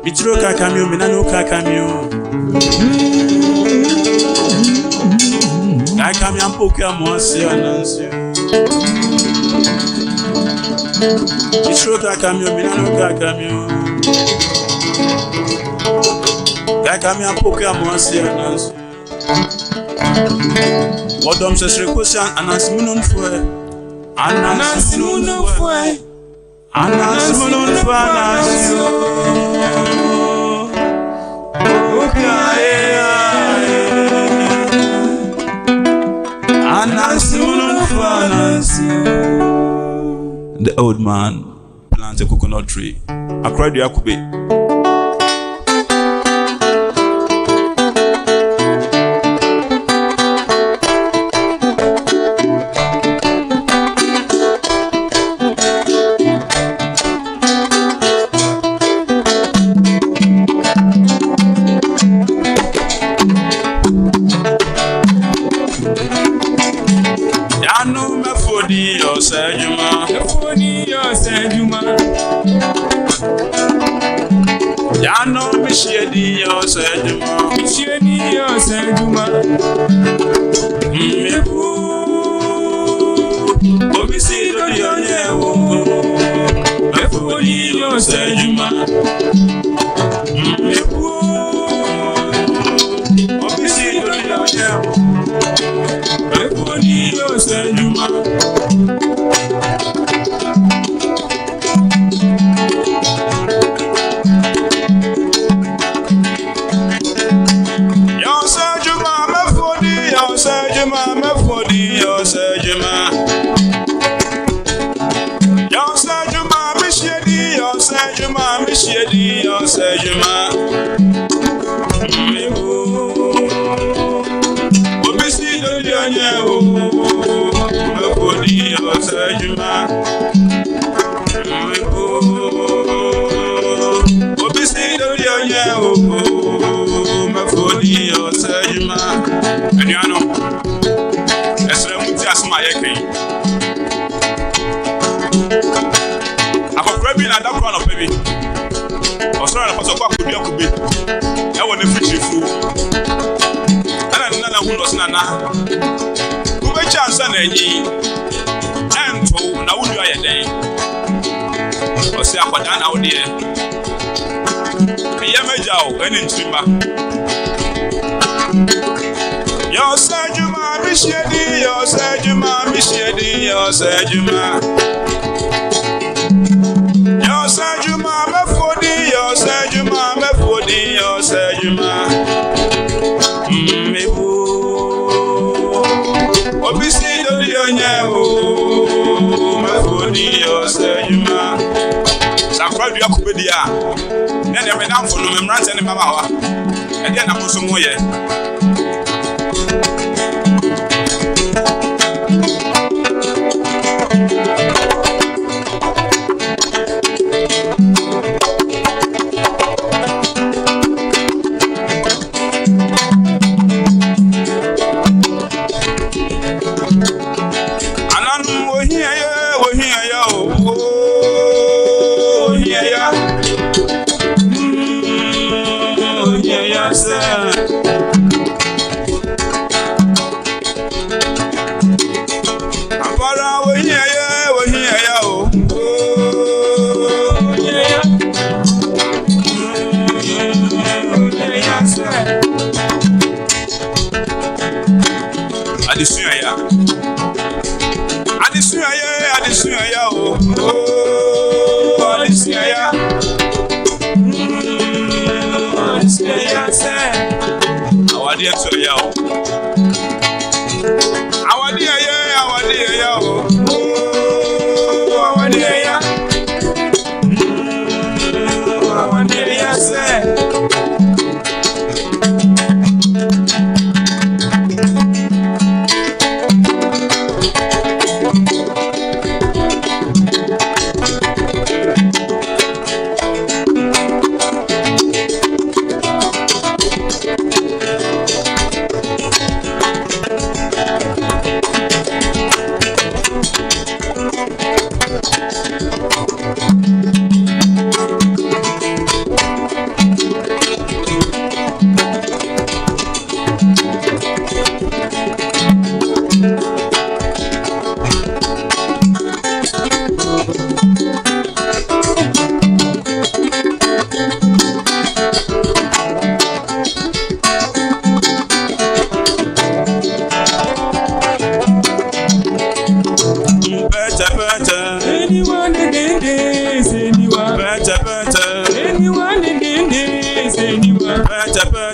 Mitro kakamio, minano kakamio. Kakamia mpoka mwasi anansi. Mitro kakamio, minano kakamio. Kakamia mpoka mwasi anansi. Wadom se srekosia anansi munonfwe. Anansi munonfwe. Anansi munonfwe anansi. The old man planted a coconut tree. I cried the Akube. Yano mishedi yo sejuma, mishedi yo sejuma. Mebu, obisi do yo nyewo. Mebu yo sejuma. Mebu, obisi do yo nyewo. Mebu yo sejuma. Mishedi yo sejuma. Obisi do yo nyewo. Mefodi yo sejuma. Obisi do yo nyewo. Mefodi yo sejuma. Enuano esre muti asuma yeke. Akokra bi na da kro no baby. Osoro na paso kwa kubi akubi. E wo ne fichifu. Ana nna na huno sina na. Kube chansa na enyi. Ento na wudu aye den. Osi akwada na wodi e. Biye meja o eni ntimba. Yo sejuma mishedi yo sejuma mishedi yo sejuma. Yo sejuma mefodi yo sejuma mefodi yo sejuma. Mebu obisi do yo nyewo mefodi yo sejuma. Sakwa du akubedia. Na dem na mfo no memrante ne mama wa. E dia na muso mo ye.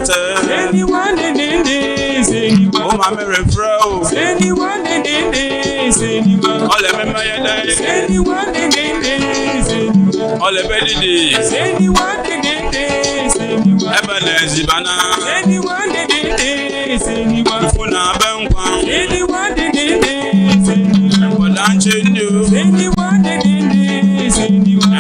Anyone in this, anyone. Oh, my Mary Fro. Anyone in this, anyone. All of my anyone in this, anyone. All of this, anyone in this, anyone. Ebenezer Bana. Anyone in this, anyone. Funa Benkwan. Anyone in this, anyone. Anyone in this, anyone.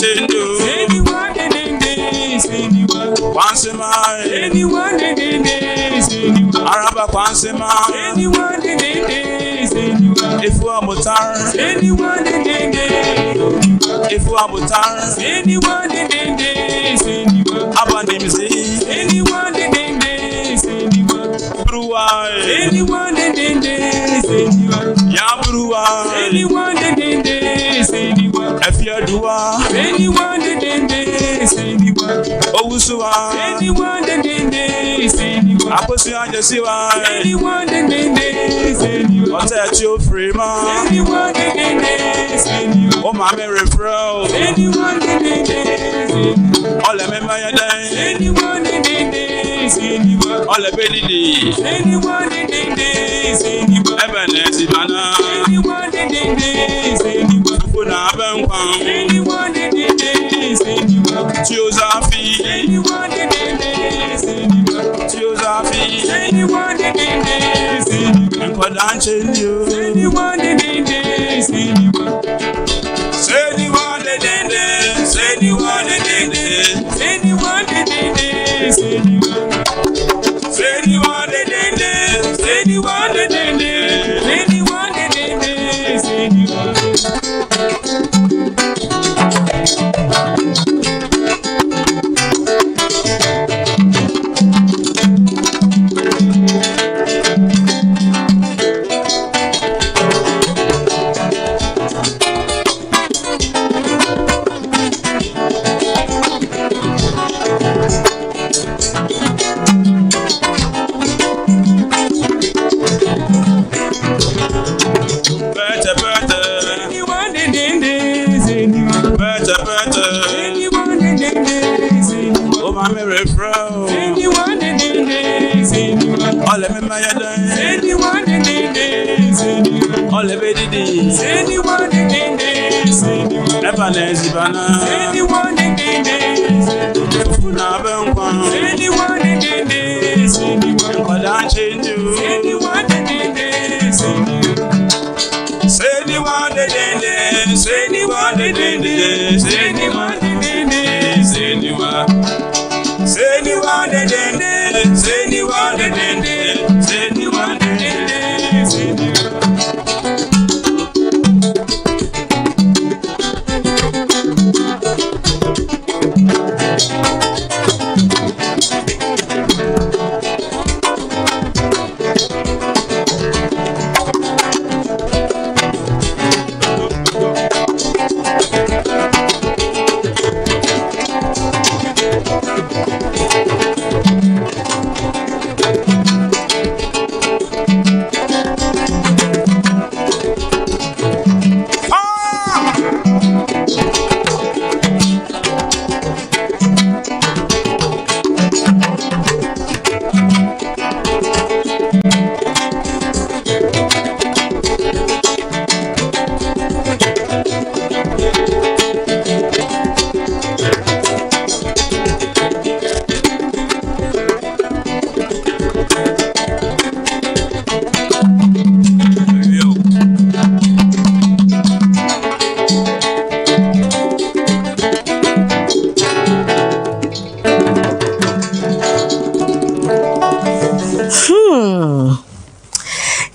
Anyone in this, anyone. Once a mile, anyone in this, anyone. Araba Kwansema, anyone in this, anyone. If you are Mutar, anyone in this, if you are Mutar, anyone in this, anyone. Abanimzi, anyone in this, anyone. Brua, anyone in this, anyone. Yabrua, anyone in this, anyone. Efiadua, anyone in this, anyone. Owusua, anyone in this, anyone. Aposia Jesiwa, anyone in this, anyone. Otacho Frema, anyone in this, anyone. Oh, my Mary Fro, anyone in this, all of my day, anyone in this, anyone. All of Benny, anyone in this, anyone. Ebenezer Bana, anyone in this, anyone. Funa Benkwan, anyone in this, anyone. Josephi, anyone in this, anyone. Josephi, anyone in this, anyone. Nkwadanche you, anyone in this, anyone. Anyone in this, anyone in this, anyone in this, anyone. Anyone in this, anyone in this, anyone in this, anyone. All of my anyone in this, all of it, anyone in this, Ebenezer Bana, anyone in this, Funa Benkwan, anyone in this, Nkwadanche you, anyone in this, anyone in this, anyone in this, anyone in this, anyone in this, anyone in this, anyone in this, anyone.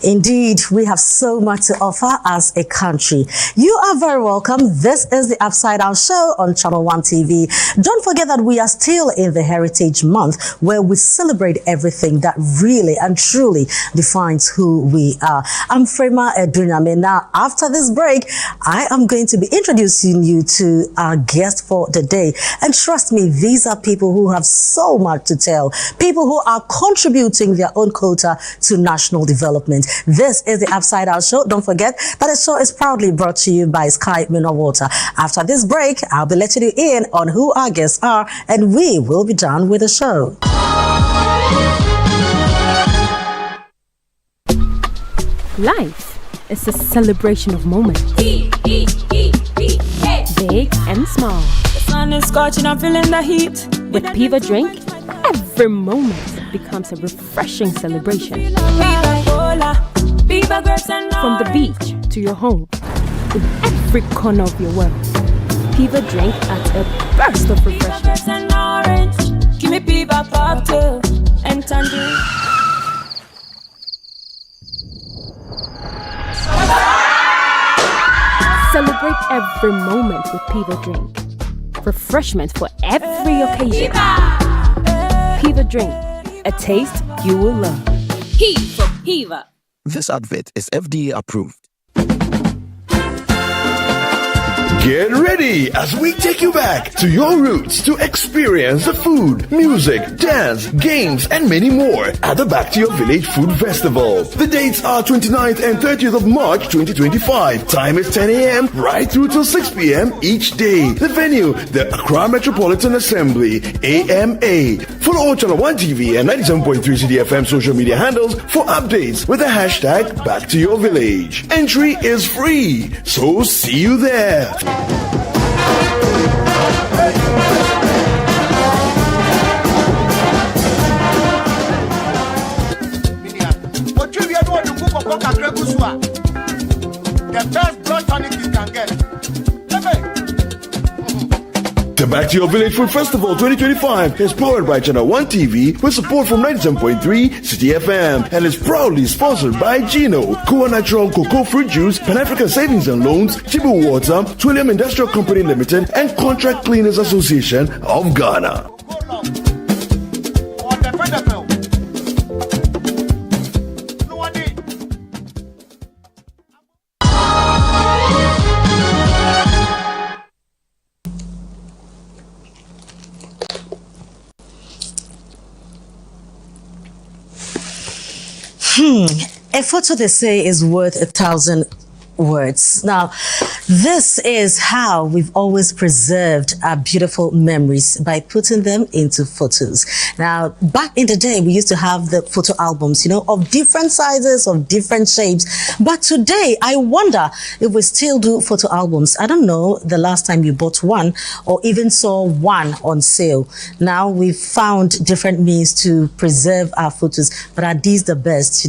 Indeed, we have so much to offer as a country. You are very welcome. This is the Upside Down Show on Channel 1 TV. Don't forget that we are still in the Heritage Month, where we celebrate everything that really and truly defines who we are. I'm Frema Edunyame. Now, after this break, I am going to be introducing you to our guest for the day. And trust me, these are people who have so much to tell. People who are contributing their own quota to national development. This is the Upside Down Show. Don't forget that the show is proudly brought to you by Sky Mineral Water. After this break, I'll be letting you in on who our guests are, and we will be done with the show. Life is a celebration of moments. Big and small. The sun is scorching, I'm feeling the heat. With Piva Drink, every moment becomes a refreshing celebration. From the beach to your home, in every corner of your world, Piva Drink adds a burst of refreshment. Give me Piva cocktail and tangerine. Celebrate every moment with Piva Drink. Refreshment for every occasion. Piva Drink, a taste you will love. P for Piva. This advert is FDA approved. Get ready as we take you back to your roots to experience the food, music, dance, games, and many more at the Back to Your Village Food Festival. The dates are 29th and 30th of March 2025. Time is 10 a.m. right through till 6 p.m. each day. The venue, the Accra Metropolitan Assembly, AMA. Follow all Channel 1 TV and 97.3 CDFM social media handles for updates with the hashtag Back to Your Village. Entry is free, so see you there. The best blood tonic you can get. The Back to Your Village Food Festival 2025 is powered by Channel 1 TV with support from 97.3 City FM and is proudly sponsored by Gino, Koa Natural Cocoa Fruit Juice, Pan-African Savings and Loans, Chibu Water, Twilliam Industrial Company Limited, and Contract Cleaners Association of Ghana. A photo, they say, is worth 1,000 words. Now, this is how we've always preserved our beautiful memories, by putting them into photos. Now, back in the day, we used to have the photo albums, of different sizes, of different shapes. But today, I wonder if we still do photo albums. I don't know the last time you bought one or even saw one on sale. Now, we've found different means to preserve our photos, but are these the best,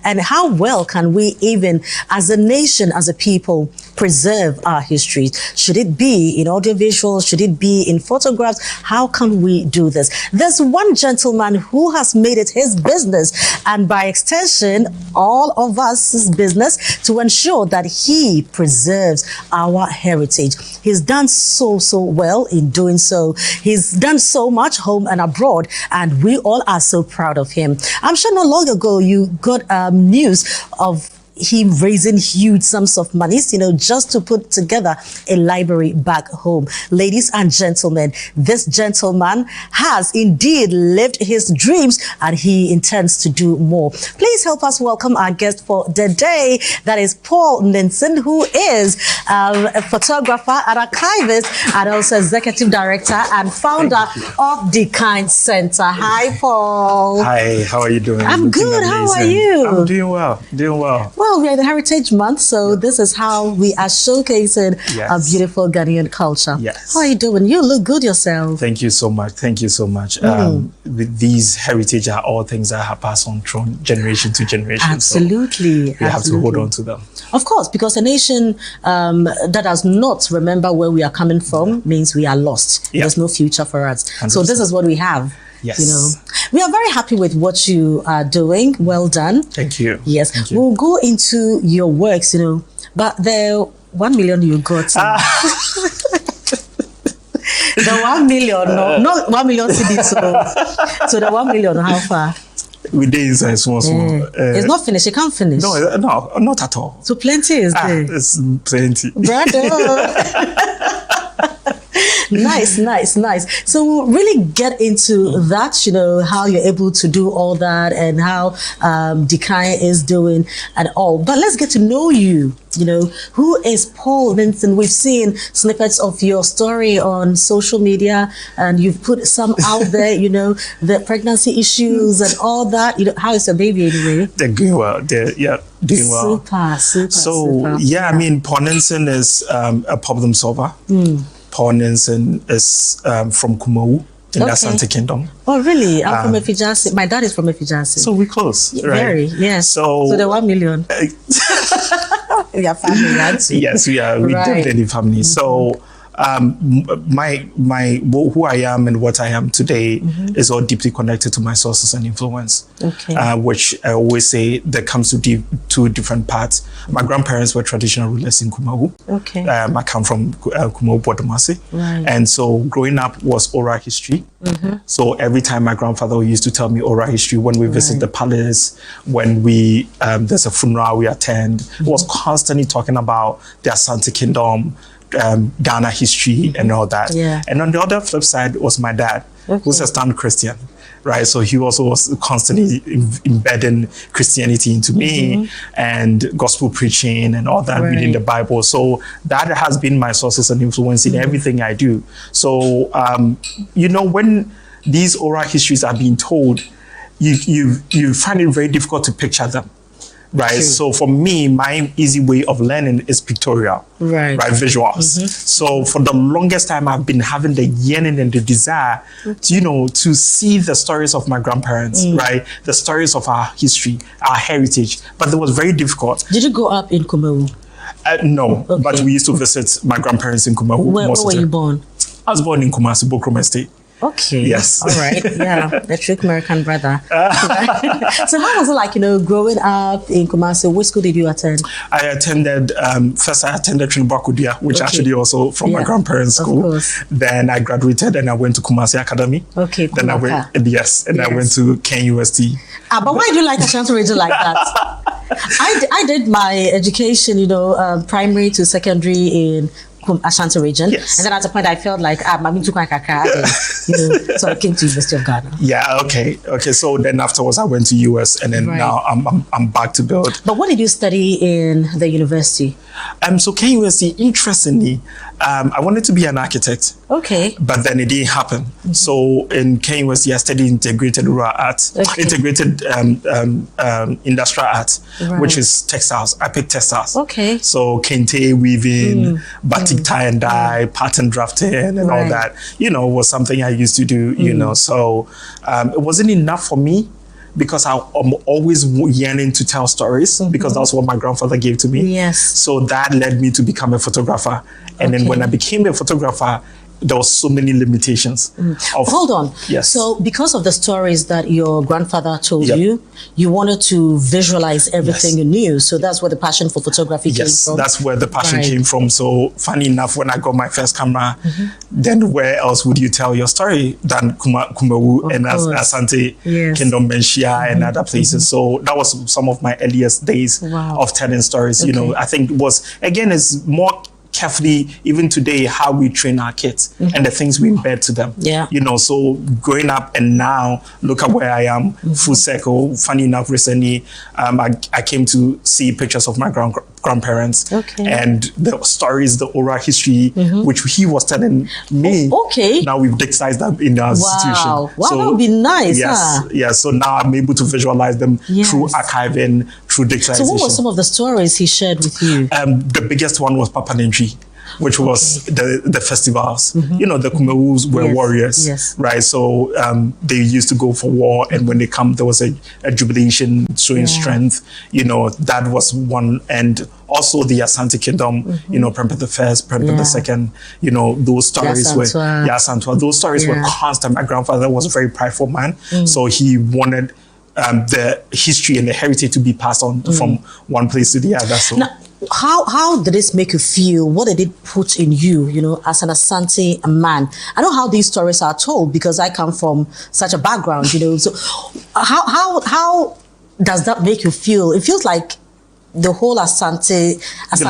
And how well can we even, as a nation, as a people, preserve our history? Should it be in audiovisual? Should it be in photographs? How can we do this? There's one gentleman who has made it his business, and by extension, all of us' business, to ensure that he preserves our heritage. He's done so well in doing so. He's done so much home and abroad, and we all are so proud of him. I'm sure not long ago you got news of him raising huge sums of money, just to put together a library back home. Ladies and gentlemen, this gentleman has indeed lived his dreams, and he intends to do more. Please help us welcome our guest for the day. That is Paul Ninson, who is a photographer and archivist, and also executive director and founder of Dikan Center. Hi, Paul. Hi, how are you doing? I'm good. How are you? I'm doing well. Well, we are in the Heritage Month, so this is how we are showcasing our beautiful Ghanaian culture. Yes. How are you doing? You look good yourself. Thank you so much. These heritage are all things that have passed on from generation to generation. Absolutely. So we have to hold on to them. Of course, because a nation that does not remember where we are coming from means we are lost. Yeah. There's no future for us. 100%. So this is what we have. Yes. We are very happy with what you are doing. Well done. Thank you. Yes. Thank you. We'll go into your works, but the 1 million you got. The 1 million, no, not 1 million CD. So the 1 million, how far? We did inside small. It's not finished. It can't finish. No, not at all. So plenty is there. It's plenty. Brother. Nice. So we'll really get into that, how you're able to do all that and how Dikan is doing and all. But let's get to know you. Who is Paul Vincent? We've seen snippets of your story on social media and you've put some out there, the pregnancy issues and all that. How is your baby anyway? They're doing well. Doing well. Super. Yeah, I mean, Paul Vincent is a problem solver. Paul Vincent is from Nkrumah in the Asante Kingdom. Oh, really? I'm from Efijasi. My dad is from Efijasi. So we're close, right? Very, yes. So the 1 million. We are family, right? Yes, we are. We definitely family. So who I am and what I am today is all deeply connected to my sources and influence. Which I always say that comes to two different parts. My grandparents were traditional rulers in Nkrumah. I come from Nkrumah, Bodomasi. And so growing up was oral history. So every time my grandfather used to tell me oral history when we visit the palace, when we there's a funeral we attend, he was constantly talking about the Asante Kingdom, Ghana history and all that. And on the other flip side was my dad, who's a stand Christian, right? So he also was constantly embedding Christianity into me and gospel preaching and all that, reading the Bible. So that has been my sources and influence in everything I do. So, when these oral histories are being told, you find it very difficult to picture them. Right. True. So for me, my easy way of learning is pictorial, right? Visuals. So for the longest time, I've been having the yearning and the desire, to see the stories of my grandparents, right? The stories of our history, our heritage. But it was very difficult. Did you grow up in Nkrumah? No, but we used to visit my grandparents in Nkrumah. Where were you born? I was born in Kumasi, Nkrumah Estate. Okay. Yes. All right. Yeah. The true American brother. So how was it like, growing up in Kumasi? Which school did you attend? I attended, first I attended Trinbakudia, which actually also from my grandparents' school. Then I graduated and I went to Kumasi Academy. Okay. Then I went, I went to Ken UST. But why do you like Ashanti region like that? I did my education, primary to secondary in Ashanti region. Yes. And then at a point I felt like I'm into Kakaka, so I came to University of Ghana. Yeah, okay. So then afterwards I went to US and then now I'm back to build. But what did you study in the university? So KUSC, interestingly, I wanted to be an architect. Okay. But then it didn't happen. So in KUSC, I studied integrated rural arts, integrated industrial arts, which is textiles. I picked textiles. Okay. So kente weaving, batik tie and dye, pattern drafting, and all that. Was something I used to do. So it wasn't enough for me, because I'm always yearning to tell stories, because that's what my grandfather gave to me. Yes. So that led me to become a photographer. And then when I became a photographer, there was so many limitations. Hold on. Yes. So because of the stories that your grandfather told you, you wanted to visualize everything you knew. So that's where the passion for photography came from. Yes, that's where the passion came from. So funny enough, when I got my first camera, then where else would you tell your story than Kumawu and Asante Kingdom, Benshia and other places. So that was some of my earliest days of telling stories. I think it was, again, it's more carefully, even today, how we train our kids and the things we embed to them. So growing up and now, look at where I am, full circle. Funny enough, recently, I came to see pictures of my grandparents and the stories, the oral history, which he was telling me. Now we've digitized them in our institution. Wow, so, that would be nice. Yes, so now I'm able to visualize them through archiving, through digitization. So what were some of the stories he shared with you? The biggest one was Papa Nentri, which was the festivals. The Kumewus were warriors, right? So they used to go for war, and when they come, there was a jubilation showing strength. That was one. And also the Asante Kingdom, Prempeh the First, Prempeh the Second, those stories were, those stories were constant. My grandfather was a very prideful man, so he wanted the history and the heritage to be passed on from one place to the other. So. Now, how did this make you feel? What did it put in you, as an Asante man? I know how these stories are told because I come from such a background, So how does that make you feel? It feels like the whole Asante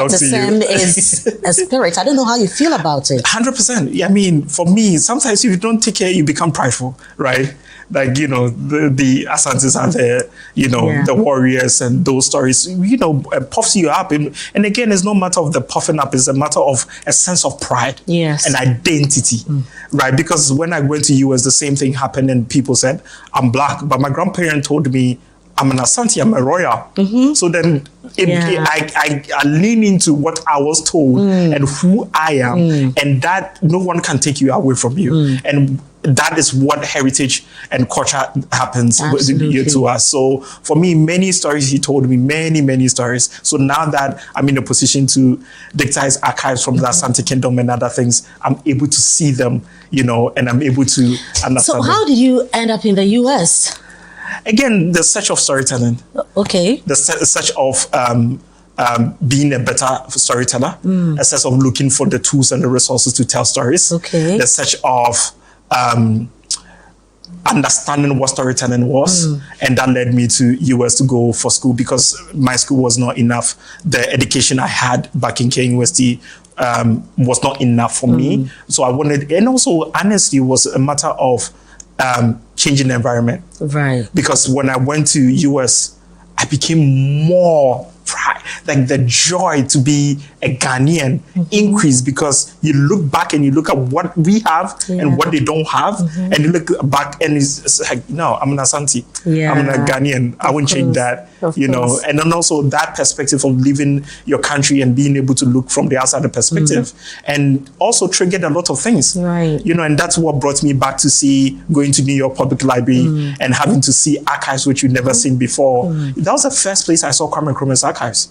Sem is a spirit. I don't know how you feel about it. 100%. I mean, for me, sometimes if you don't take care, you become prideful, right? Like, you know, the Asantes are there, you know, the warriors and those stories, you know, puffs you up. And again, it's no matter of the puffing up, it's a matter of a sense of pride and identity, right? Because when I went to US, the same thing happened and people said, I'm black. But my grandparent told me, I'm an Asante, I'm a royal. So then I lean into what I was told and who I am, and that no one can take you away from you. And that is what heritage and culture happens to us. So for me, many stories he told me, many stories. So now that I'm in a position to digitize archives from the Asante Kingdom and other things, I'm able to see them, you know, and I'm able to understand So how did you end up in the US? Again, the search of storytelling. Okay. The search of being a better storyteller. A search of looking for the tools and the resources to tell stories. Okay. The search of understanding what storytelling was. And that led me to US to go for school because my school was not enough. The education I had back in K University was not enough for me. So I wanted, and also honestly, it was a matter of changing the environment. Right. Because when I went to US, I became more pride, like the joy to be a Ghanaian increased because you look back and you look at what we have and what they don't have, and you look back and it's like, no, I'm an Asante, I'm a Ghanaian, I won't change that, you know. And then also that perspective of leaving your country and being able to look from the outside perspective, and also triggered a lot of things, you know, and that's what brought me back to going to New York Public Library and having to see archives which you've never seen before. That was the first place I saw Kwame Nkrumah's archives.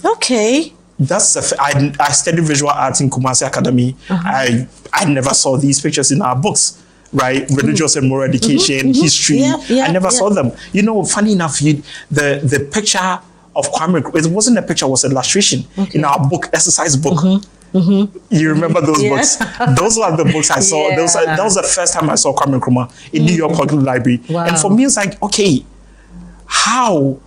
Okay. That's I studied visual arts in Kumasi Academy. I never saw these pictures in our books, right? Religious and moral education, history. I never saw them. You know, funny enough, the picture of Kwame, it wasn't a picture, it was an illustration in our book, exercise book. You remember those books? Those are the books I saw. That was the first time I saw Kwame Nkrumah in New York Public Library. And for me, it's like, okay, how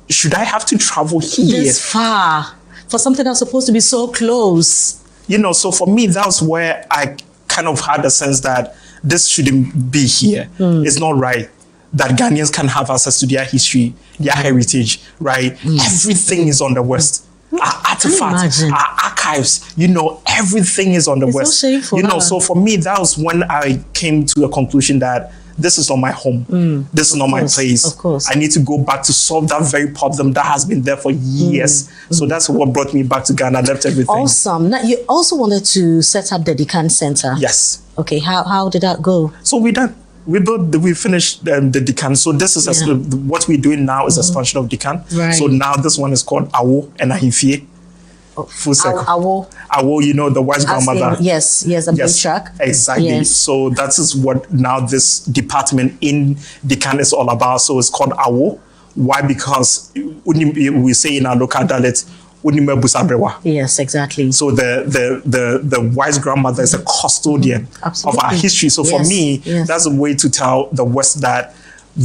should I have to travel here? This far for something that's supposed to be so close. You know, so for me, that's where I kind of had a sense that this shouldn't be here. It's not right that Ghanaians can have access to their history, their heritage, right? Everything is on the West. Our artifacts, our archives, you know, everything is on the West. So shameful, you know, so for me, that was when I came to a conclusion that this is not my home. This is not my place. Of course. I need to go back to solve that very problem that has been there for years. So that's what brought me back to Ghana. I left everything. Awesome. Now, you also wanted to set up the Dikan Center. Yes. Okay. How did that go? So we finished the Dikan. So this is what we're doing now is expansion of Dikan. Right. So now this one is called Awo and Ahifie. Full circle. Awo, you know, the wise grandmother. Yes, a big track. Exactly. Yes. So that is what now this department in Dikan is all about. So it's called Awo. Why? Because we say in our local dialect, yes, exactly. So the wise grandmother is a custodian of our history. So for me, that's a way to tell the West that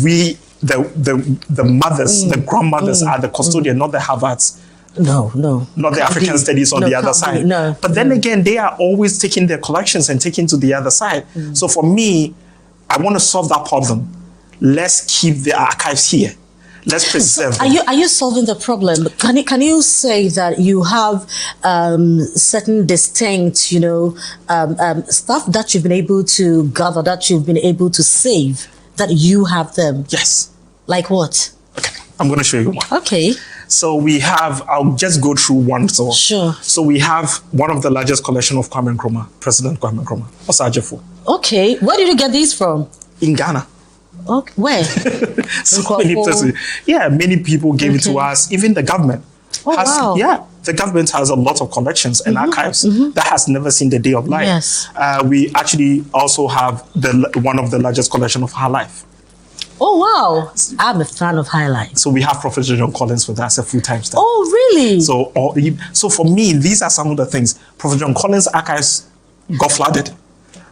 we, the mothers, the grandmothers are the custodian, not the Harvards. No. Not the African studies on the other side. But then again, they are always taking their collections and taking to the other side. So for me, I want to solve that problem. Let's keep the archives here. Let's preserve them. Are you solving the problem? Can you say that you have certain distinct, you know, stuff that you've been able to gather, that you've been able to save, that you have them? Yes. Like what? Okay, I'm going to show you one. Okay. So we have, I'll just go through one. Sure. So we have one of the largest collection of Kwame Nkrumah, President Kwame Nkrumah, Osajefo. Okay. Where did you get these from? In Ghana. Okay. Where? So many places. Yeah, many people gave it to us. Even the government. Oh, wow. Yeah, the government has a lot of collections and archives that has never seen the day of light. Yes. We actually also have one of the largest collection of High Life. Oh, wow. I'm a fan of Highlight. So we have Professor John Collins with us, a full-time staff. Oh, really? So for me, these are some of the things. Professor John Collins' archives got flooded.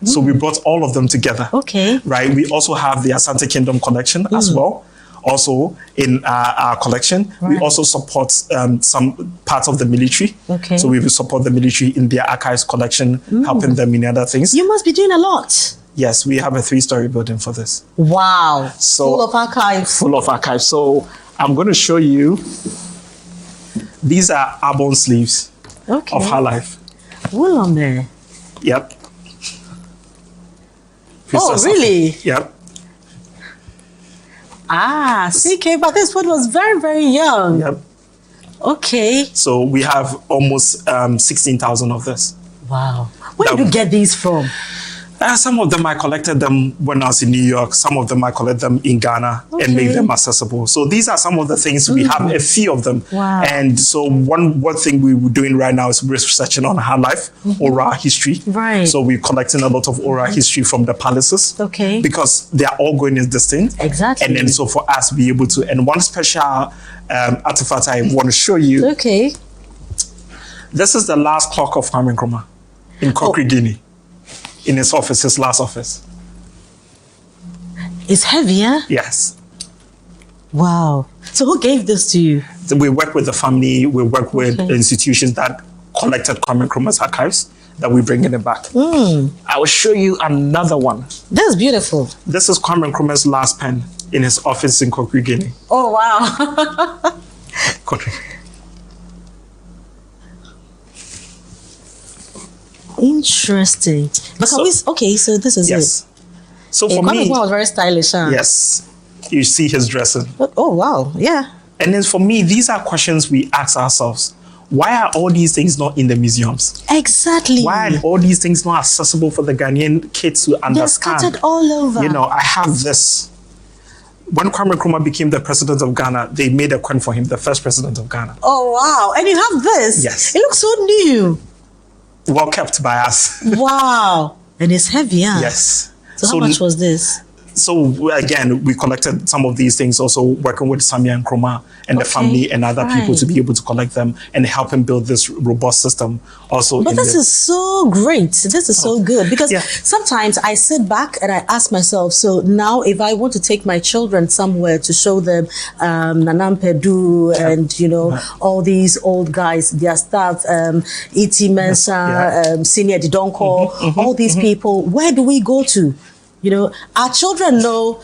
So we brought all of them together. Okay. Right. We also have the Asante Kingdom collection as well. also in our collection. We also support some parts of the military. Okay. So we will support the military in their archives collection, helping them in other things. You must be doing a lot. Yes, we have a 3-story building for this. Wow. So, full of archives. Full of archives. So I'm going to show you. These are album sleeves of her life. Wool on there. Yep. Oh, really? Yep. Ah, CK, but this one was very, very young. Yep. Okay. So we have almost 16,000 of this. Wow. Where did you get these from? Some of them I collected them when I was in New York. Some of them I collected them in Ghana and made them accessible. So these are some of the things. We have a few of them. Wow. And so one thing we're doing right now is researching on her life, oral history. Right. So we're collecting a lot of oral history from the palaces. Okay. Because they are all going as distinct. Exactly. And then so for us to be able to, and one special artifact I want to show you. Okay. This is the last clock of Kwame Nkrumah in Kokri, Guinea. In his office, his last office. It's heavier? Yes. Wow. So who gave this to you? So we work with the family, we work with institutions that collected Kwame Nkrumah's archives, that we bring it back. I will show you another one. That's beautiful. This is Kwame Nkrumah's last pen in his office in Kokri, Guinea. Oh, wow. Kokri. Interesting. But can we, okay, so this is it. So for Kwame me, Nkrumah was very stylish, huh? yes, you see his dressing. Oh, wow. Yeah. And then for me, these are questions we ask ourselves. Why are all these things not in the museums? Exactly. Why are all these things not accessible for the Ghanaian kids to understand? They're scattered all over. You know, I have this. When Kwame Nkrumah became the president of Ghana, they made a coin for him, the first president of Ghana. Oh, wow. And you have this? Yes. It looks so new. Well kept by us. Wow. And it's heavy, huh? Yes. So how much was this? So again, we collected some of these things, also working with Samia Nkrumah and the family and other people to be able to collect them and help him build this robust system. Also, but this is so great. This is so good because sometimes I sit back and I ask myself, so now if I want to take my children somewhere to show them Nanam Pedu and, you know, all these old guys, their staff, E.T. Mensah, Senior Didonko, all these people, where do we go to? You know, our children know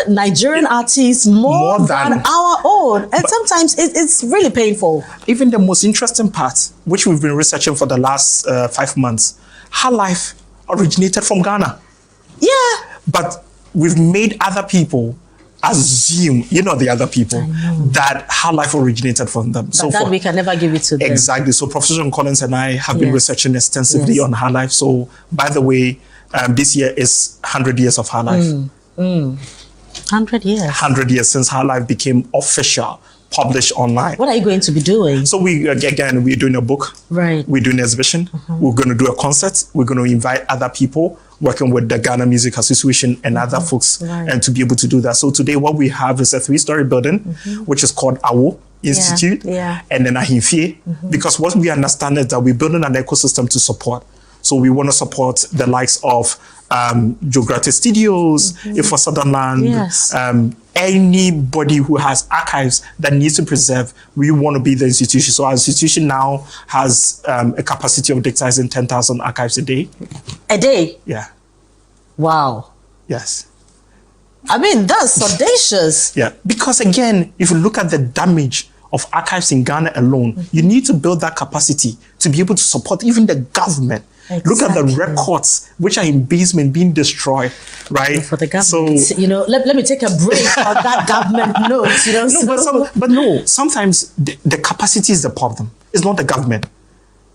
Nigerian artists more than our own. And sometimes it's really painful. Even the most interesting part, which we've been researching for the last 5 months, her life originated from Ghana. Yeah. But we've made other people assume, you know, the other people, that her life originated from them. But so that we can never give it to them. Exactly. So Professor John Collins and I have been researching extensively on her life. So, by the way, this year is 100 years of her life. 100 years. 100 years since her life became official, published online. What are you going to be doing? So we're doing a book. Right. We're doing an exhibition. We're going to do a concert. We're going to invite other people working with the Ghana Music Association and other folks and to be able to do that. So today what we have is a 3-story building, which is called AWO Institute, and then Ahimfie, because what we understand is that we're building an ecosystem to support. So we want to support the likes of Geographic Studios, for Sutherland, anybody who has archives that needs to preserve. We want to be the institution. So our institution now has a capacity of digitizing 10,000 archives a day. A day? Yeah. Wow. Yes. I mean, that's audacious. Yeah. Because again, if you look at the damage of archives in Ghana alone, you need to build that capacity to be able to support even the government. Exactly. Look at the records which are in basement being destroyed, right? For the government, so, you know, let me take a break on that government note, you know. Sometimes the capacity is the problem. It's not the government.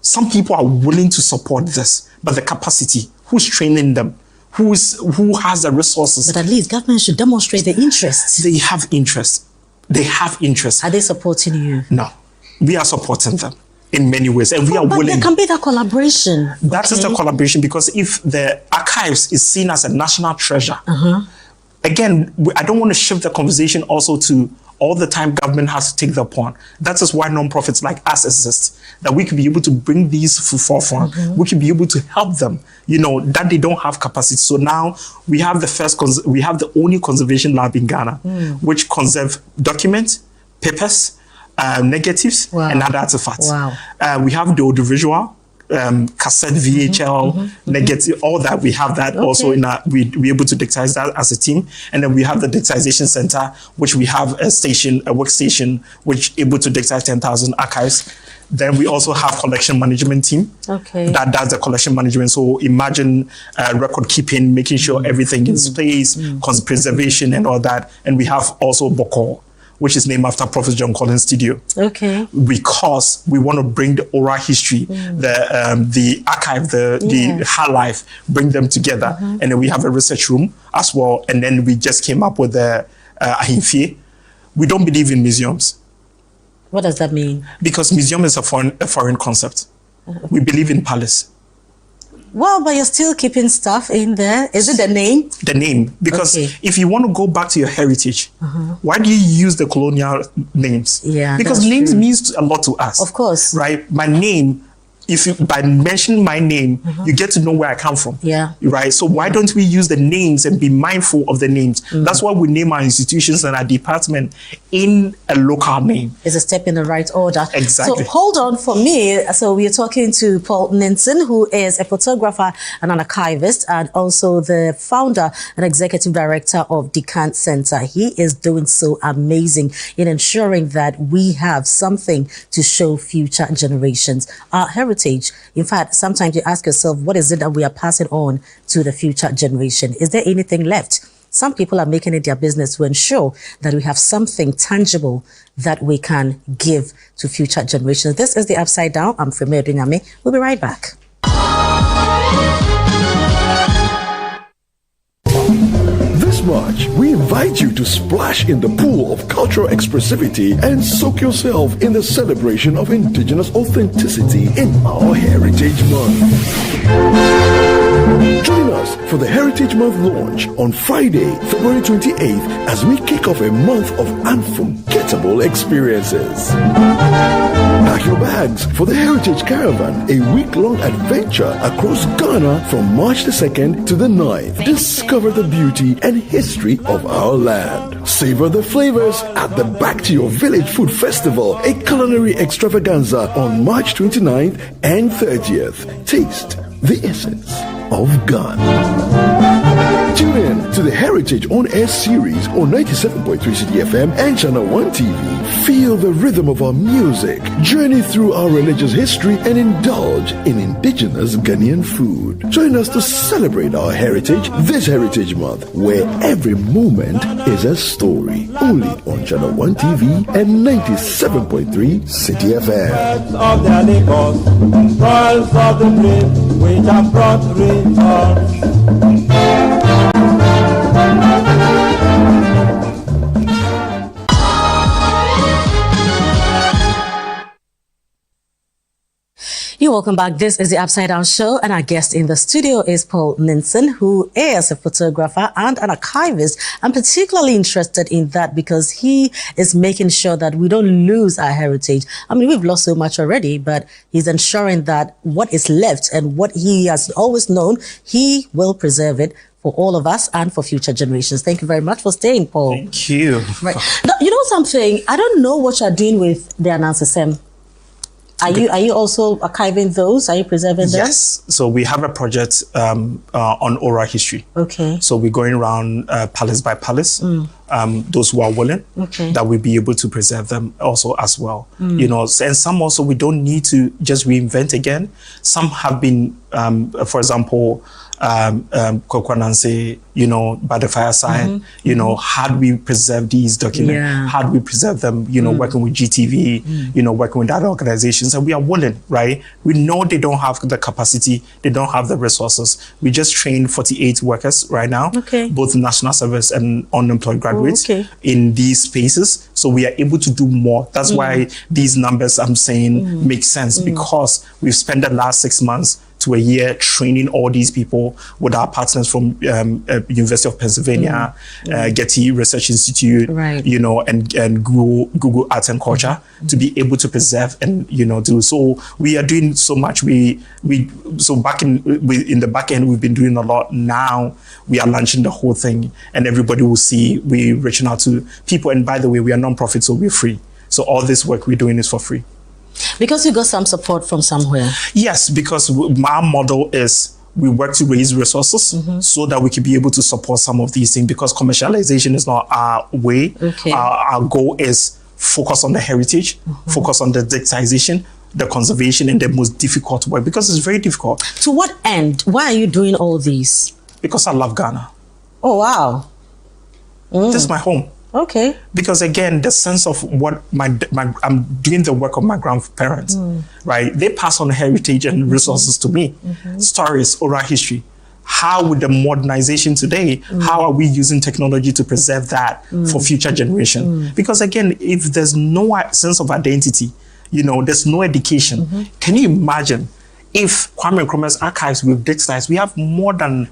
Some people are willing to support this, but the capacity, who's training them? Who has the resources? But at least government should demonstrate the interest. They have interest. They have interest. Are they supporting you? No, we are supporting them in many ways, and we are willing. There can be that collaboration. That is the collaboration, because if the archives is seen as a national treasure, again, I don't want to shift the conversation also to all the time government has to take the pawn. That is why non-profits like us exist, that we could be able to bring these to forefront. We could be able to help them, that they don't have capacity. So now we have the only conservation lab in Ghana, which conserve documents, papers, negatives, and other artifacts. We have the audiovisual, cassette, VHL, negative, all that. We have that also we're able to digitize that as a team. And then we have the digitization center, which we have a workstation, which able to digitize 10,000 archives. Then we also have collection management team that does the collection management. So imagine record keeping, making sure everything is in place, preservation and all that. And we have also Boko, which is named after Professor John Collins Studio. Because we want to bring the oral history, the archive, the hard life, bring them together. And then we have a research room as well. And then we just came up with the Ahimfie. We don't believe in museums. What does that mean? Because museum is a foreign concept. We believe in palace. Well, but you're still keeping stuff in there. Is it the name? The name. Because if you want to go back to your heritage, why do you use the colonial names? Because names means a lot to us. Of course. Right? My name, by mentioning my name, you get to know where I come from. Right? So why don't we use the names and be mindful of the names? That's why we name our institutions and our department in a local name. It's a step in the right order. Exactly. So hold on for me. So we are talking to Paul Ninson, who is a photographer and an archivist, and also the founder and executive director of Dikan Center. He is doing so amazing in ensuring that we have something to show future generations. Our heritage. In fact, sometimes you ask yourself, what is it that we are passing on to the future generation? Is there anything left? Some people are making it their business to ensure that we have something tangible that we can give to future generations. This is the Upside Down. I'm Freme Dunyame. We'll be right back. This March, we invite you to splash in the pool of cultural expressivity and soak yourself in the celebration of indigenous authenticity in our Heritage Month. Join us for the Heritage Month launch on Friday, February 28th, as we kick off a month of unforgettable experiences. Pack your bags for the Heritage Caravan, a week-long adventure across Ghana from March the 2nd to the 9th. Discover the beauty and history of our land. Savor the flavors at the Back to Your Village Food Festival, a culinary extravaganza on March 29th and 30th. Taste the essence of Ghana. Tune in to the Heritage On Air series on 97.3 CDFM and Channel 1 TV. Feel the rhythm of our music, journey through our religious history, and indulge in indigenous Ghanaian food. Join us to celebrate our heritage this Heritage Month, where every moment is a story. Only on Channel 1 TV and 97.3 CDFM. Of their labors, toils of the brave, which have brought results. You're welcome back. This is the Upside Down Show, and our guest in the studio is Paul Ninson, who is a photographer and an archivist. I'm particularly interested in that because he is making sure that we don't lose our heritage. I mean, we've lost so much already, but he's ensuring that what is left and what he has always known, he will preserve it for all of us and for future generations. Thank you very much for staying, Paul. Thank you. Right. Now, you know something? I don't know what you're doing with the Anansesem. Are you also archiving those? Are you preserving them? Yes. So we have a project on oral history. Okay. So we're going around palace by palace. Those who are willing, that we'll be able to preserve them also as well. You know, and some also we don't need to just reinvent again. Some have been, for example, Kokwananse, you know, by the fireside, you know, had we preserved these documents, had we preserved them, you know, working with GTV, you know, working with other organizations, and we are willing, right? We know they don't have the capacity, they don't have the resources. We just trained 48 workers right now, both national service and unemployed graduates in these spaces. So we are able to do more. That's why these numbers I'm saying make sense, because we've spent the last 6 months to a year training all these people with our partners from University of Pennsylvania, Getty Research Institute, you know, and Google Arts and Culture to be able to preserve and, you know, do. So we are doing so much. So back in the back end, we've been doing a lot. Now we are launching the whole thing, and everybody will see we're reaching out to people. And by the way, we are non-profit, so we're free. So all this work we're doing is for free. Because you got some support from somewhere. Yes, because our model is we work to raise resources so that we can be able to support some of these things, because commercialization is not our way. Our goal is focus on the heritage, focus on the digitization, the conservation, and the most difficult work, because it's very difficult. To what end? Why are you doing all these? Because I love Ghana. Oh, wow. This is my home. Okay. Because again, the sense of what I'm doing the work of my grandparents, right? They pass on heritage and resources to me, stories, oral history. How with the modernization today, how are we using technology to preserve that for future generations? Because again, if there's no sense of identity, you know, there's no education. Can you imagine if Kwame Nkrumah's archives we've digitized? We have more than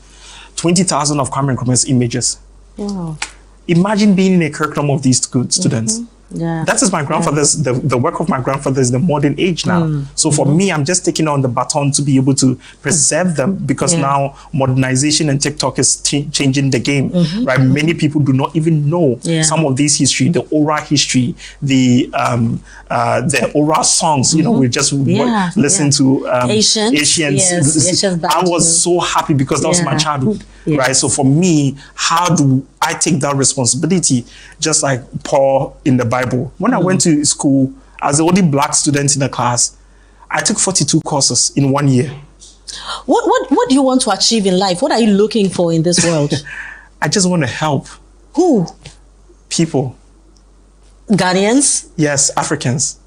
20,000 of Kwame Nkrumah's images. Wow. Imagine being in a curriculum of these good students. Yeah. That is my grandfather's, the work of my grandfather is the modern age now. So for me, I'm just taking on the baton to be able to preserve them, because now modernization and TikTok is changing the game, right? Many people do not even know some of this history, the oral history, the oral songs, you know, we just listen to Asians. I was so happy because that was my childhood, right? So for me, how do I take that responsibility, just like Paul in the Bible? When I went to school, as the only black student in the class, I took 42 courses in 1 year. What do you want to achieve in life? What are you looking for in this world? I just want to help. Who? People. Ghanaians? Yes, Africans.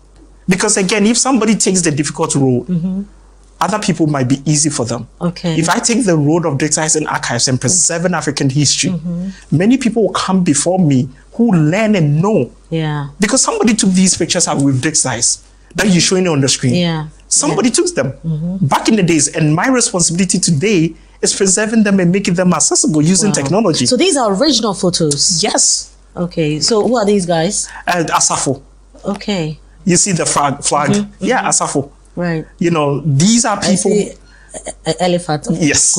Because again, if somebody takes the difficult road, other people might be easy for them. Okay. If I take the road of digitizing archives and preserving African history, many people will come before me who learn and know. Yeah. Because somebody took these pictures that we've digitized, that you're showing on the screen. Yeah. Somebody took them back in the days, and my responsibility today is preserving them and making them accessible using technology. So these are original photos? Yes. Okay. So who are these guys? Asafo. Okay. You see the flag? Yeah, Asafo. Right. You know, these are people. Elephant. Yes.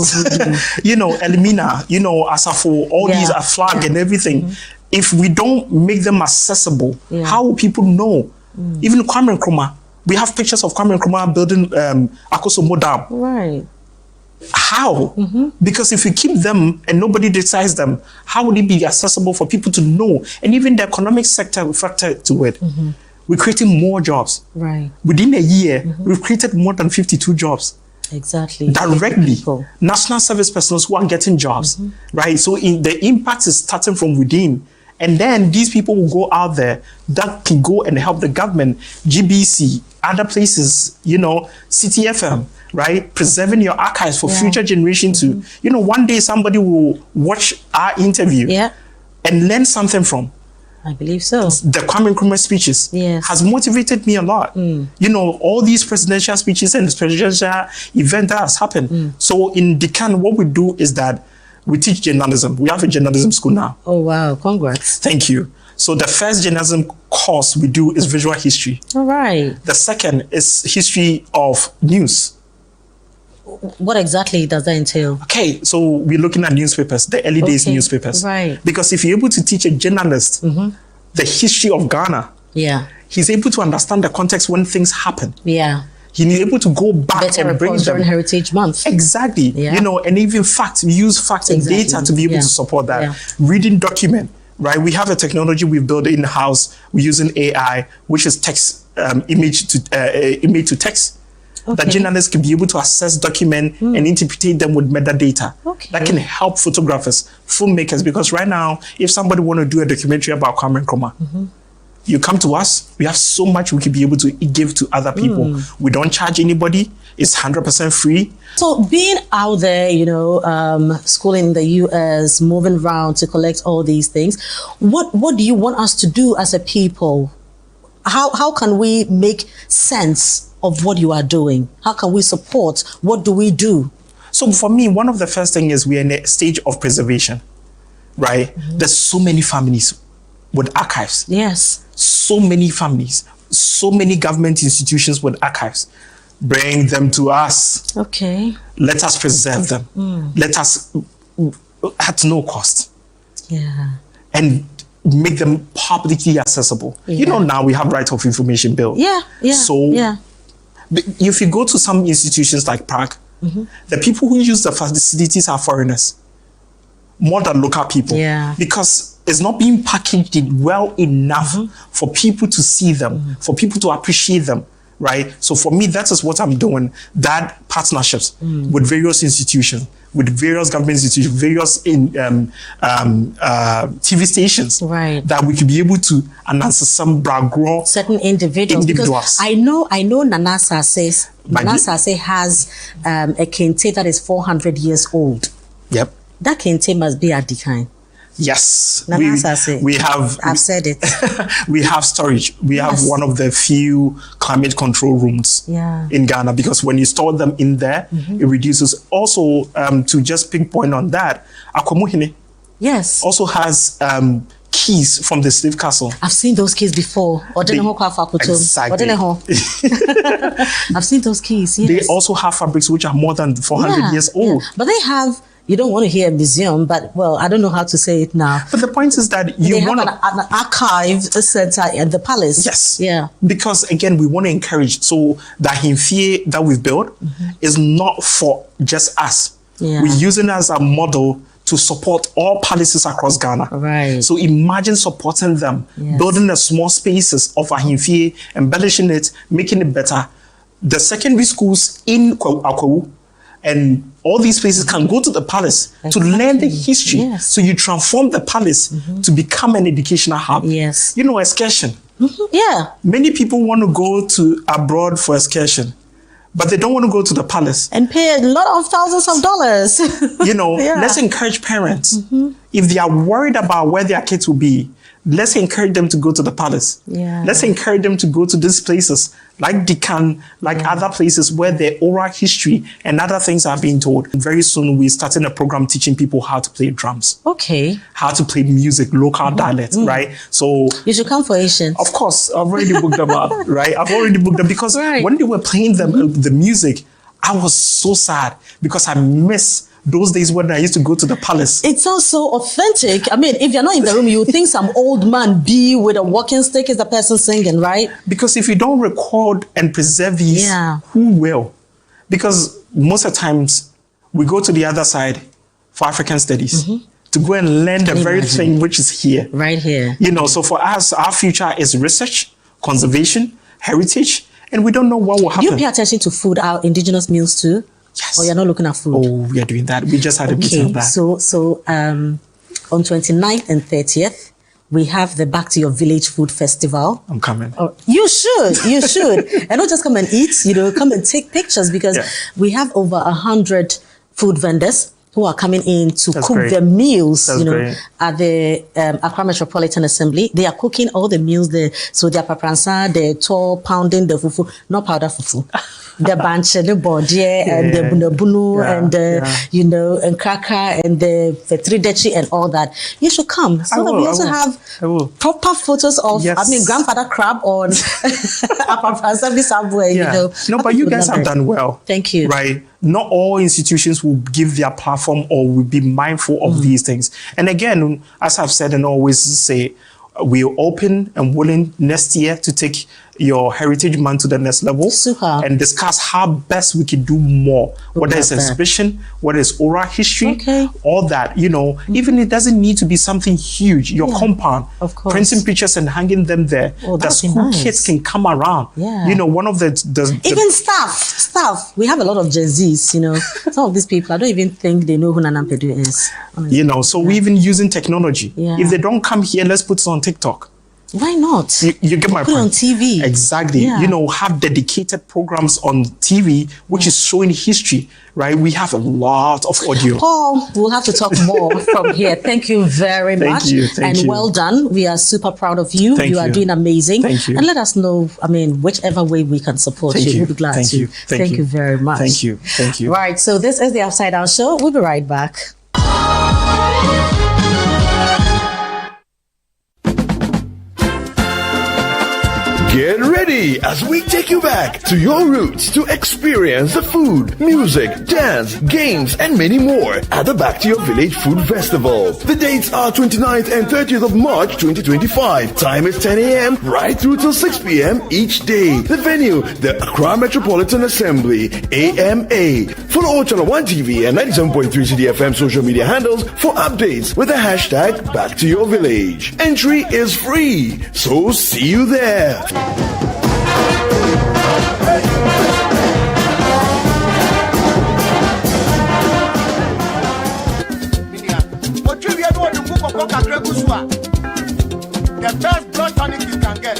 You know, Elimina, you know, Asafo, all these are flag and everything. If we don't make them accessible, how will people know? Even Kwame Nkrumah, we have pictures of Kwame Nkrumah building Akosomo Dam. Right. How? Because if we keep them and nobody decides them, how would it be accessible for people to know? And even the economic sector factor to it. We're creating more jobs. Right. Within a year, we've created more than 52 jobs. Exactly. Directly. National service personnel who are getting jobs, right? So the impact is starting from within. And then these people will go out there that can go and help the government, GBC, other places, you know, CTFM, right? Preserving your archives for future generations to, you know, one day somebody will watch our interview and learn something from. I believe so. The Kwame Nkrumah speeches has motivated me a lot. You know, all these presidential speeches and presidential event that has happened. So in Dikan, what we do is that we teach journalism. We have a journalism school now. Oh, wow. Congrats. Thank you. So the first journalism course we do is visual history. All right. The second is history of news. What exactly does that entail? Okay, so we're looking at newspapers, the early days newspapers. Right. Because if you're able to teach a journalist the history of Ghana, he's able to understand the context when things happen. Yeah. He's able to go back and bring them. During Heritage Month. Exactly. You know, and even facts, we use facts and data to be able to support that. Reading document, right? We have a technology we've built in-house. We're using AI, which is text, image to text. That journalists can be able to access document and interpret them with metadata. That can help photographers, filmmakers, because right now, if somebody want to do a documentary about Kwame Nkrumah, you come to us, we have so much we can be able to give to other people. We don't charge anybody. It's 100% free. So being out there, you know, schooling in the US, moving around to collect all these things, what do you want us to do as a people? How can we make sense of what you are doing? How can we support? What do we do? So for me, one of the first things is we're in a stage of preservation, right? There's so many families with archives. Yes. So many families, so many government institutions with archives. Bring them to us. Okay. Let us preserve them. Let us, at no cost. Yeah. And make them publicly accessible. Yeah. You know, now we have right of information bill. Yeah. So if you go to some institutions like Prague, the people who use the facilities are foreigners more than local people. Yeah. Because it's not being packaged well enough for people to see them, for people to appreciate them. Right. So for me, that is what I'm doing. That partnerships with various institutions, with various government institutions, various TV stations. Right. That we could be able to announce some background. Certain individuals. Because I know Nana Sase. Nana Sase has a kente that is 400 years old. Yep. That kente must be at Dikan. Yes, we have. I've said it. We have storage. We have one of the few climate control rooms in Ghana, because when you store them in there, it reduces. Also, to just pinpoint on that, Akwamuhine also has keys from the slave castle. I've seen those keys before. Exactly. I've seen those keys. Yes. They also have fabrics which are more than 400 years old. But they have. You don't want to hear a museum, but well, I don't know how to say it now. But the point is that you want an archive center at the palace. Yes. Yeah. Because again, we want to encourage so that Himfie that we've built is not for just us. Yeah. We're using it as a model to support all palaces across Ghana. Right. So imagine supporting them, building the small spaces of Ahimfie, embellishing it, making it better. The secondary schools in Akwawu and all these places can go to the palace to learn the history. Yes. So you transform the palace to become an educational hub. Yes. You know, excursion. Yeah. Many people want to go to abroad for excursion, but they don't want to go to the palace. And pay a lot of thousands of dollars. You know, let's encourage parents. If they are worried about where their kids will be, let's encourage them to go to the palace. Yeah. Let's encourage them to go to these places like Dikan, like other places where the oral history and other things are being told. Very soon we're starting a program teaching people how to play drums. Okay. How to play music, local dialect, right? So you should come for Asians. Of course, I've already booked them up, right? I've already booked them because when they were playing the music, I was so sad because I miss those days when I used to go to the palace. It sounds so authentic. I mean, if you're not in the room, you would think some old man with a walking stick is the person singing, right? Because if you don't record and preserve these, who will? Because most of the times we go to the other side for African studies to go and learn the very thing which is here. Right here. You know, so for us, our future is research, conservation, heritage, and we don't know what will happen. Do you pay attention to food, our indigenous meals too? Yes. Or you're not looking at food? Oh, we are doing that. We just had a meeting on that. So on 29th and 30th, we have the Back to Your Village Food Festival. I'm coming. Oh, you should. And not just come and eat, come and take pictures, because we have over 100 food vendors who are coming in to cook their meals, at the Accra Metropolitan Assembly. They are cooking all the meals, so their papransa, the tall pounding, the fufu, not powder fufu. The banche, the body, and the bunabunu, and and cracker, and the fetridechi, and all that. You should come. So that we also have proper photos of, grandfather crab on Papransa somewhere, No, but you guys have done well. Thank you. Right? Not all institutions will give their platform or will be mindful of these things. And again, as I've said and always say, we're open and willing next year to take your Heritage Month to the next level. Super. And discuss how best we can do more. Whether it's exhibition, whether it's oral history, all that, even it doesn't need to be something huge. Your compound, of course, printing pictures and hanging them there. The school kids can come around. One of the even staff. We have a lot of Gen Zs, some of these people, I don't even think they know who Nana Pedu is. So we're even using technology. If they don't come here, let's put it on TikTok. Why not? You get my Put point. it on TV. Exactly. Yeah. You know, have dedicated programs on TV, which is showing history, right? We have a lot of audio. Paul, we'll have to talk more from here. Thank you very much. Thank you. Well done. We are super proud of you. Thank you are you. doing amazing. Thank you. And let us know, whichever way we can support you. We'll be glad to. Thank you very much. Thank you. Thank you. Right. So this is the Upside Down Show. We'll be right back. Get ready as we take you back to your roots to experience the food, music, dance, games, and many more at the Back to Your Village Food Festival. The dates are 29th and 30th of March 2025. Time is 10 a.m. right through till 6 p.m. each day. The venue, the Accra Metropolitan Assembly, AMA. Follow Channel 1 TV and 97.3 CDFM social media handles for updates with the hashtag Back to Your Village. Entry is free, so see you there. The best blood tonic you can get.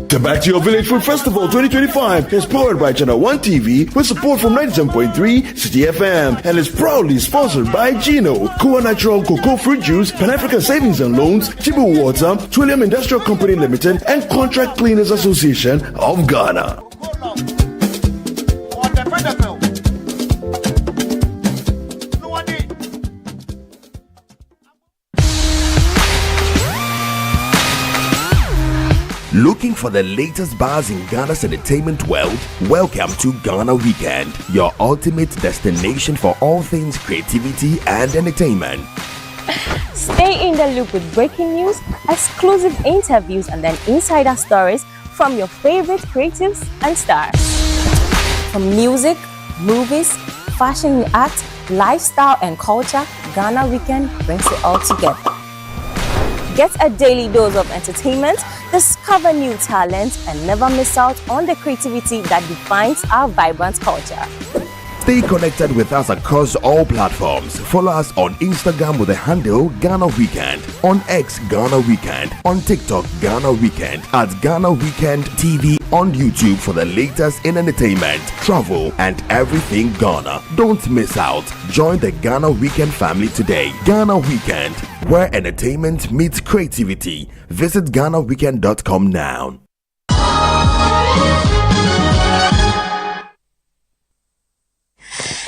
The Back to Your Village Food Festival 2025 is powered by Channel 1 TV with support from 97.3 City FM and is proudly sponsored by Gino, Koa Natural Cocoa Fruit Juice, Pan-African Savings and Loans, Tibu Water, Trillium Industrial Company Limited, and Contract Cleaners Association of Ghana. Looking for the latest buzz in Ghana's entertainment world? Welcome to Ghana Weekend, your ultimate destination for all things creativity and entertainment. Stay in the loop with breaking news, exclusive interviews, and then insider stories from your favorite creatives and stars. From music, movies, fashion and art, lifestyle and culture, Ghana Weekend brings it all together. Get a daily dose of entertainment, discover new talent, and never miss out on the creativity that defines our vibrant culture. Stay connected with us across all platforms. Follow us on Instagram with the handle Ghana Weekend, on X Ghana Weekend, on TikTok Ghana Weekend, at Ghana Weekend TV on YouTube for the latest in entertainment, travel, and everything Ghana. Don't miss out. Join the Ghana Weekend family today. Ghana Weekend, where entertainment meets creativity. Visit GhanaWeekend.com now.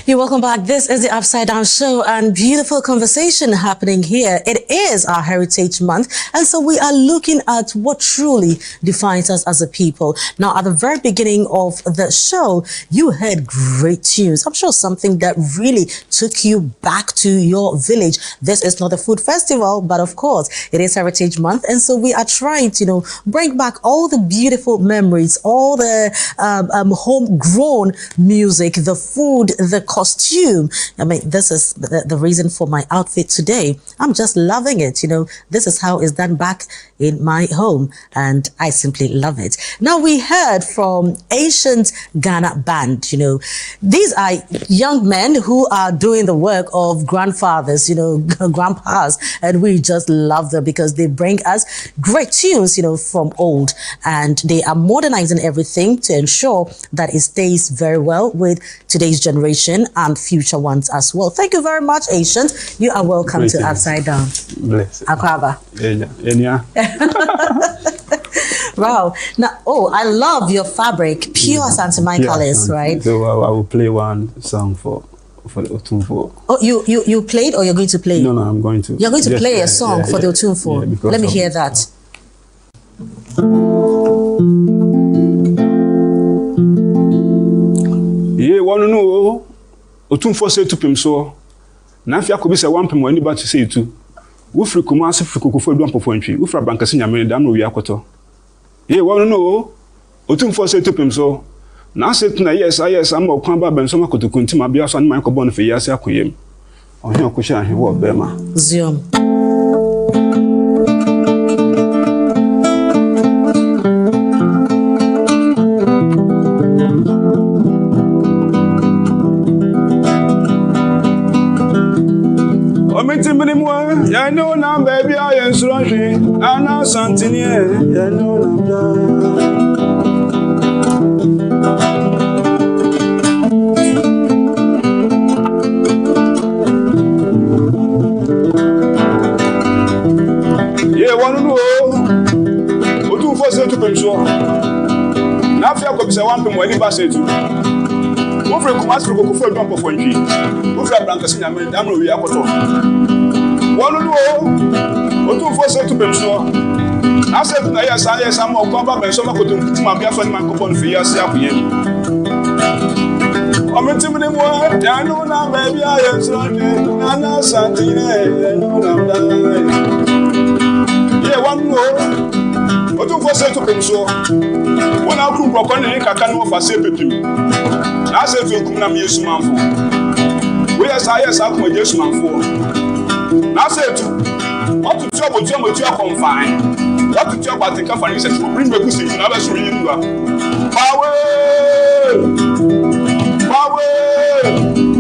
You're welcome back. This is the Upside Down Show and beautiful conversation happening here. It is our Heritage Month, and so we are looking at what truly defines us as a people. Now, at the very beginning of the show, you heard great tunes. I'm sure something that really took you back to your village. This is not a food festival, but of course, it is Heritage Month, and so we are trying to, bring back all the beautiful memories, all the homegrown music, the food, the costume. I mean, this is the reason for my outfit today. I'm just loving it. This is how it's done back in my home, and I simply love it. Now, we heard from Ancient Ghana Band. These are young men who are doing the work of grandfathers, grandpas, and we just love them because they bring us great tunes, from old, and they are modernizing everything to ensure that it stays very well with today's generation and future ones as well. Thank you very much, Ancient. You are welcome to Upside Down. Bless. Akwaba. Yeah. Wow. Now, I love your fabric. Pure Santa colors, right? So I will play one song for the Otumfo. Oh, you played or you're going to play? No, I'm going to. You're going to play a song for the Otumfo. Yeah, let me hear that. Yeah, one no. Otumfo say to pim so. Na afia ko bi say one pim wani ba to say tu. Wo firi kuma se firi kokofo du ampofo ntwi. Wo firi bankase nyame da no wi akoto. Yeah, one no. Otumfo say to pim so. Na say tu na yes am okwan ba benso makotokunti ma bia so an man ko bon fe yase akoyem. Ohia ko hia ahwe wo be ma. Zion. Ominti minimwa, ya know now, baby, I am strongly. I know something here, ya know now. Yeah, one know. What do you first to pension? Now, if you have one from when you pass it. Wofre kumas for go for dump for nji. Wofre brankas na me dam no wi akoto. Wonu no o tu fo se tu penso. Na se na ya sa mo ko ba penso ma ko tu ma bia fa ni man ko pon fi ya se akuye. O me tim ni mo ya no na baby I am strong na santine no na da. Ye wonu o tu fo se tu penso. Wona ku ko ni kaka no fa se pepim. Na se fi kum na me Yesu manfo. We yes akuma Yesu manfo. Na se tu. What to tell what you are confine. What to tell about the company says to bring back to na be so yin ba. Power.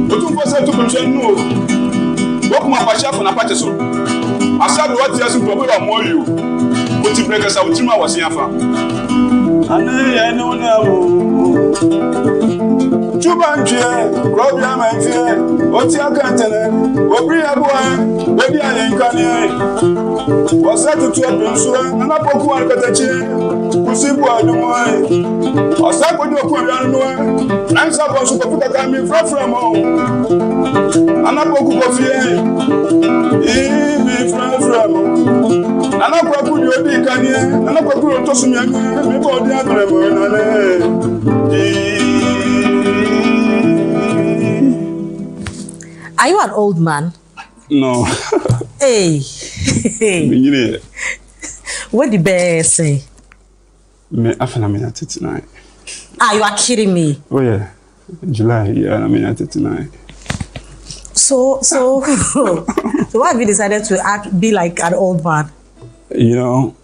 Otu fo se tu pension no. Wo kuma pa chef na pa so. Asabi what yes to be mo you. What you break us out to ma was yafa. Ane ya no na mo. Chubanche, Robia Manfie, what's your cantana? Obri Aboy, baby, I ain't coming. Was that to open so? And I poke one catache, who see what the way. Or some would do a and some to put a coming from home. And I poke of fear. Be from and I poke you a Dikan, and I poke you to some young before the other. Are you an old man? No. Hey. What did bear say? I feel I'm at 39. Ah, you are kidding me. Oh yeah. July, yeah, I'm at 39. So why have you decided to be like an old man? You know,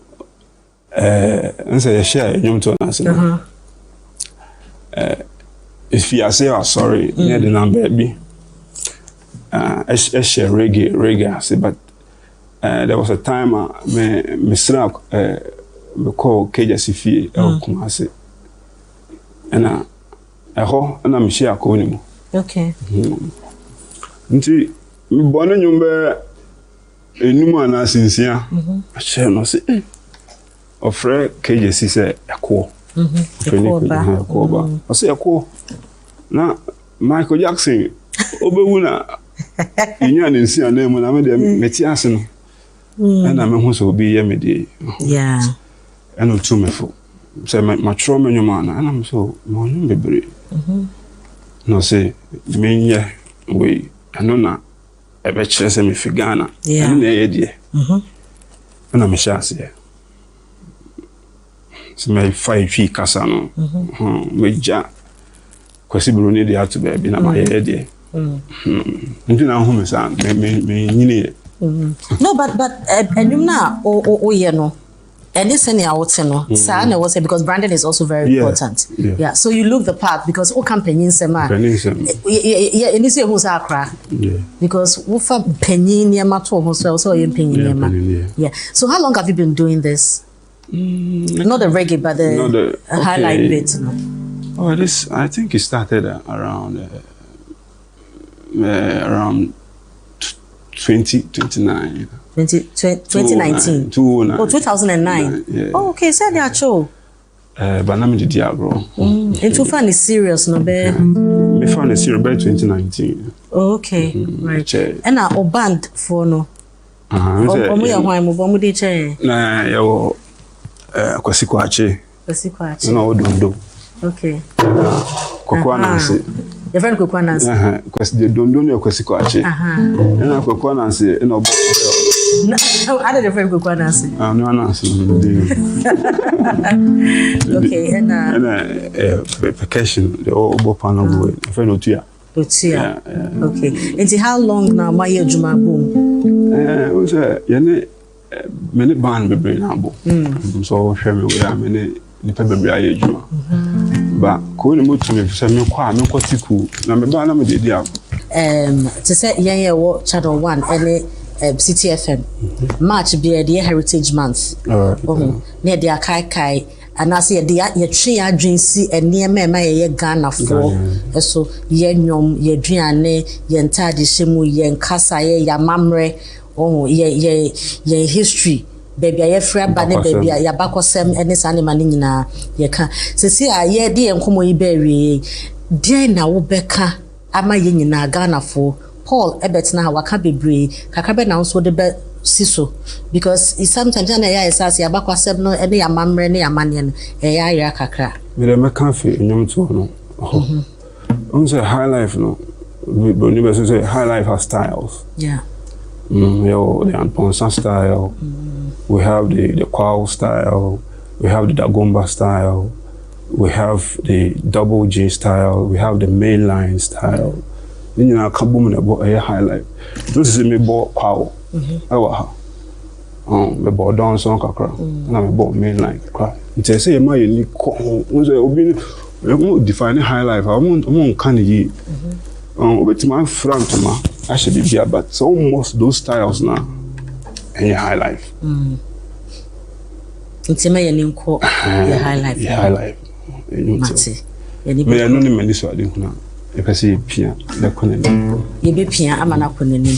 I say share you to answer. If you say I'm sorry, near the number be. I share reggae. I say, but there was a time me struck me call KJCF Kumasi, and I me share call. Okay. Nti me born in Yumbe enuma na sinsia. I share no say ofre KJC say ekwo. I say ekwo. Na Michael Jackson obewu na inya ne nsia na mu na me de meti ase no. And I'm a so be yemedi. Yeah. And no too me for. Say my trauma nyoma and I'm so money bebre. No say me ye we anona e be kire say me fi Ghana. Yeah. And na ye die. And I'm shase. So my 5 feet kasa no. Me ja kwesi bro ni dey to be na my ye die. Nti na hu me san me nyine. No, but and you now you know, and this any out no. Sir, I was say because branding is also very important. Yeah. So you look the part because o campaign sema. Yeah, and this who's akra. Yeah. Because we for penyin niema to ho so you penyin niema. Yeah. So how long have you been doing this? Not the reggae, but the highlight bit. No? Oh, this I think it started around 2019. 2009. Yeah. Oh, okay, so they are true. But I'm in the diablo. Into fun is serious, no be. Me fun is serious by 2019. Oh, okay, right. And our band for no. Omo ya hwan mo bomo dey che. Na ya wo kwasikwache. Kwasikwache. No odondo. Okay. Kokwa nansi. Your friend Kokwa nansi. Kwasi de dondo ne kwasikwache. Na Kokwa nansi na obo. I don't friend Kokwa nansi. No nansi. Okay, and vacation the obo panel go. Friend Otua. Otua. Okay. And how long now my juma boom? We say yene many band be na bo. So hwe me we many nipa bebre aye juma. Ba ko ni motu me se me kwa me kwatiku na me ba na me de dia to say yeah channel 1 any City FM March be the Heritage Month. Near the Kai and I say the tree agency and near me my Ghana for so yenyom ye driane ye ntadi shemu ye nkasa ye ya mamre ye history baby ye free bane baby ya bakosem any sanima ni nyina ye ka se si ye de enkomo yi bewe de na wo beka ama ye nyina Ghana for Paul ebetna waka bebre kakabe na so de be siso because it sometimes na ya esase ya bakwasem no ene ya mamre ne ya mane no ya kakra me de me kan fe nyom to no on say high life no but you say high life has styles. Yeah. The Anponsa style, we have the Kwao style, we have the Dagomba style, we have the double J style, we have the mainline style. Then you know, kaboom about a high life. This is me bought Kwao. Me bought down song kakra, and I me bought mainline cry. They say my unique. We define high life. I want kind of ye. With my front I should be here, but it's almost those styles now in your high life. It's my name called your high life. Your high life. Mati. Me I know ni many so I didn't know. If I say pia, the koneni. You be pia, I'm an koneni.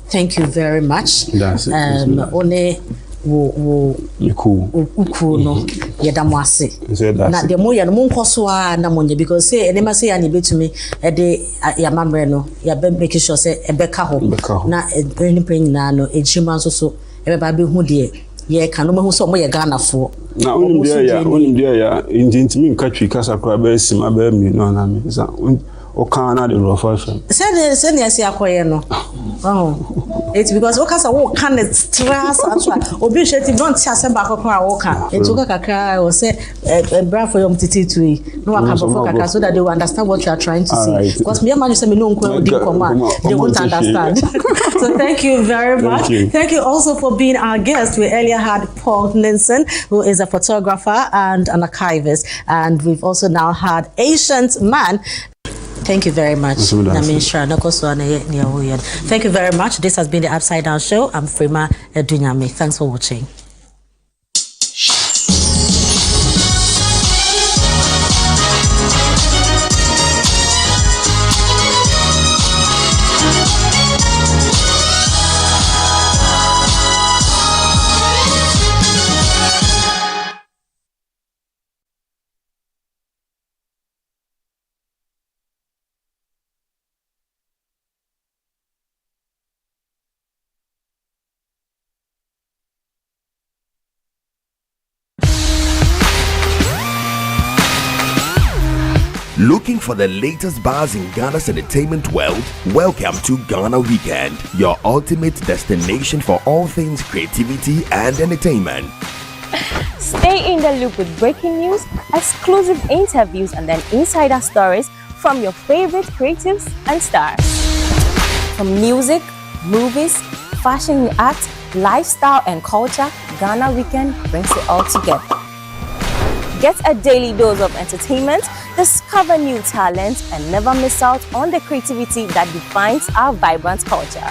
Thank you very much. That's it. One wo cool no yedamwase na de mo ya no monko so a na monye because say enema say ya ni betumi e de ya mamre no ya be make sure say e be ka ho na any praying na no ejima so e be ba be hu de ye ka no mahu so mo ye Ghana fo na onim dia ya intimi nka twi kasa kra ba sima ba mi no na me sa o kan na de rough fashion say ne asi akoye no it's because okasa wo kan stress actually obi sheti don't say back akwa wo kan it took kakra o say bra for your titi to no aka before kakra so that they will understand what you are trying to say because me man you say me no nko di command they won't understand. So thank you very much. Thank you also for being our guest. We earlier had Paul Nelson, who is a photographer and an archivist, and we've also now had Ancient Man. Thank you very much. Thank you very much. This has been the Upside Down Show. I'm Frima Edunyame. Thanks for watching. Looking for the latest buzz in Ghana's entertainment world? Welcome to Ghana Weekend, your ultimate destination for all things creativity and entertainment. Stay in the loop with breaking news, exclusive interviews, and then insider stories from your favorite creatives and stars. From music, movies, fashion and art, lifestyle and culture, Ghana Weekend brings it all together. Get a daily dose of entertainment, discover new talents, and never miss out on the creativity that defines our vibrant culture.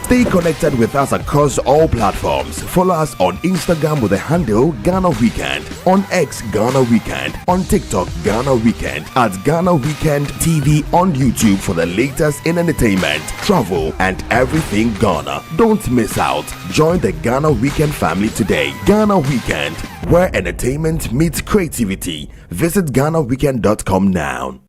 Stay connected with us across all platforms. Follow us on Instagram with the handle Ghana Weekend, on X Ghana Weekend, on TikTok Ghana Weekend, at Ghana Weekend TV on YouTube for the latest in entertainment, travel, and everything Ghana. Don't miss out. Join the Ghana Weekend family today. Ghana Weekend, where entertainment meets creativity. Visit GhanaWeekend.com now.